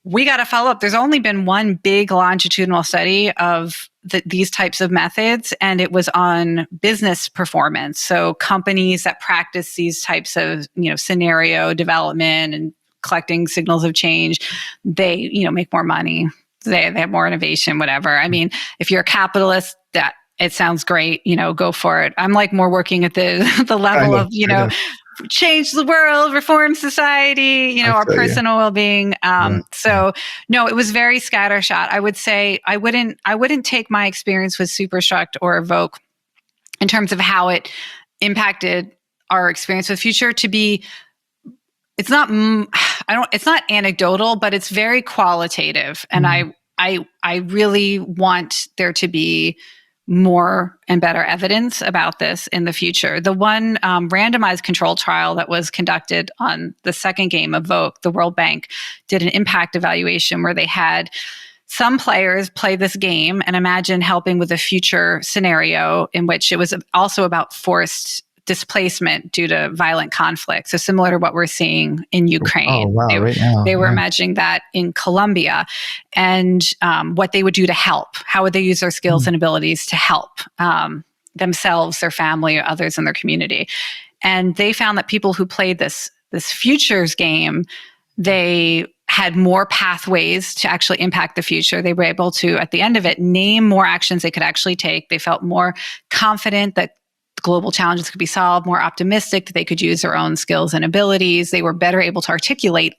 [SPEAKER 1] We got to follow up. There's only been one big longitudinal study of these types of methods, and it was on business performance. So companies that practice these types of, scenario development and collecting signals of change, they, make more money. They have more innovation, whatever. I mean, if you're a capitalist, that it sounds great, go for it. I'm like more working at the level of, change the world, reform society, our personal well-being. So no, it was very scattershot. I would say I wouldn't take my experience with Superstruct or Evoke in terms of how it impacted our experience with Future to be, it's not anecdotal, but it's very qualitative. And I really want there to be more and better evidence about this in the future. The one randomized control trial that was conducted on the second game, Evoke, the World Bank did an impact evaluation where they had some players play this game and imagine helping with a future scenario in which it was also about forced displacement due to violent conflict. So similar to what we're seeing in Ukraine.
[SPEAKER 2] Oh, wow, right now.
[SPEAKER 1] They were imagining that in Colombia, and what they would do to help. How would they use their skills and abilities to help themselves, their family, or others in their community? And they found that people who played this futures game, they had more pathways to actually impact the future. They were able to, at the end of it, name more actions they could actually take. They felt more confident that global challenges could be solved, more optimistic that they could use their own skills and abilities. They were better able to articulate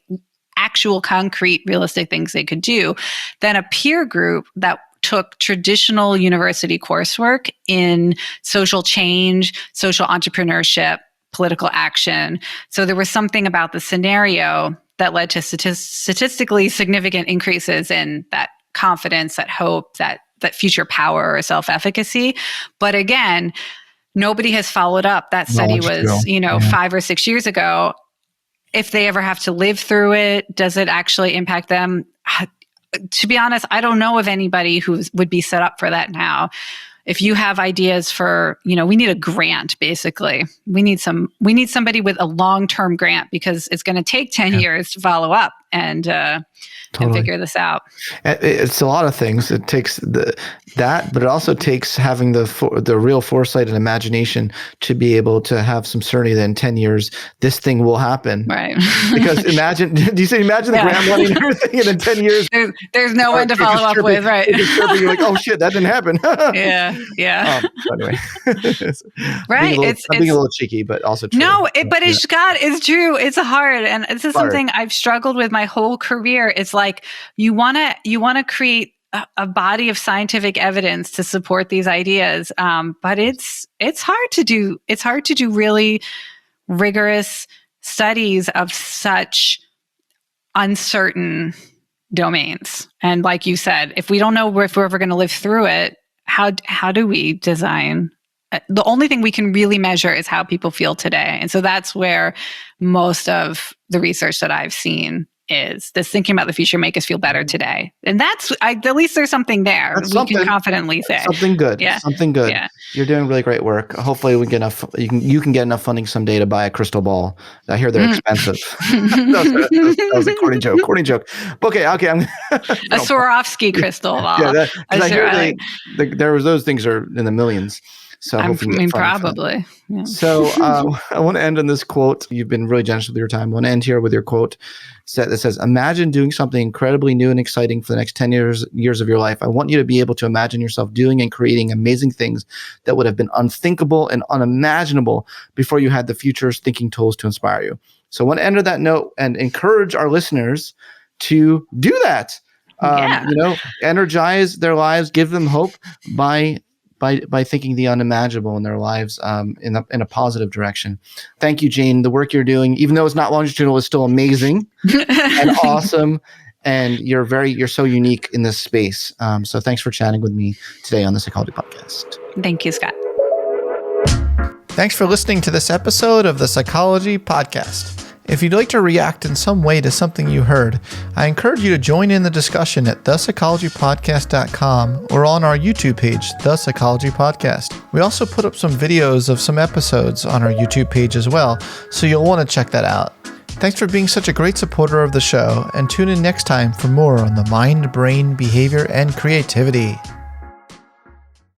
[SPEAKER 1] actual, concrete, realistic things they could do than a peer group that took traditional university coursework in social change, social entrepreneurship, political action. So there was something about the scenario that led to statistically significant increases in that confidence, that hope, that future power or self-efficacy. But again, nobody has followed up. That study was, 5 or 6 years ago. If they ever have to live through it, does it actually impact them? To be honest, I don't know of anybody who would be set up for that now. If you have ideas for, we need a grant, basically. We need somebody with a long-term grant because it's going to take 10 years to follow up and figure this out.
[SPEAKER 2] It's a lot of things. It takes that, but it also takes having the real foresight and imagination to be able to have some certainty that in 10 years, this thing will happen.
[SPEAKER 1] Right.
[SPEAKER 2] Because imagine the grant money and everything, and in 10 years,
[SPEAKER 1] there's no one to follow up with, right?
[SPEAKER 2] You're like, oh shit, that didn't happen.
[SPEAKER 1] Yeah.
[SPEAKER 2] Anyway.
[SPEAKER 1] Right.
[SPEAKER 2] It's being a little cheeky, but also true.
[SPEAKER 1] No, it's true. It's hard. And this is something I've struggled with my whole career. It's like, you want to create a body of scientific evidence to support these ideas. But it's hard to do. It's hard to do really rigorous studies of such uncertain domains. And like you said, if we don't know if we're ever going to live through it, how do we design? The only thing we can really measure is how people feel today. And so that's where most of the research that I've seen is this thinking about the future make us feel better today. And at least there's something there. We can confidently say.
[SPEAKER 2] Something good. Yeah. Something good. Yeah. You're doing really great work. Hopefully we get enough, you can get enough funding someday to buy a crystal ball. I hear they're expensive. that was a corny joke. Okay.
[SPEAKER 1] A Swarovski crystal ball.
[SPEAKER 2] Yeah. I hear those things are in the millions. So
[SPEAKER 1] probably. Yeah.
[SPEAKER 2] So I want to end on this quote. You've been really generous with your time. I want to end here with your quote that says, imagine doing something incredibly new and exciting for the next 10 years of your life. I want you to be able to imagine yourself doing and creating amazing things that would have been unthinkable and unimaginable before you had the future's thinking tools to inspire you. So I want to end on that note and encourage our listeners to do that. Energize their lives, give them hope by thinking the unimaginable in their lives in a positive direction. Thank you, Jane. The work you're doing, even though it's not longitudinal, is still amazing and awesome. And you're so unique in this space. So thanks for chatting with me today on the Psychology Podcast.
[SPEAKER 1] Thank you, Scott.
[SPEAKER 2] Thanks for listening to this episode of the Psychology Podcast. If you'd like to react in some way to something you heard, I encourage you to join in the discussion at thepsychologypodcast.com or on our YouTube page, The Psychology Podcast. We also put up some videos of some episodes on our YouTube page as well, so you'll want to check that out. Thanks for being such a great supporter of the show, and tune in next time for more on the mind, brain, behavior, and creativity.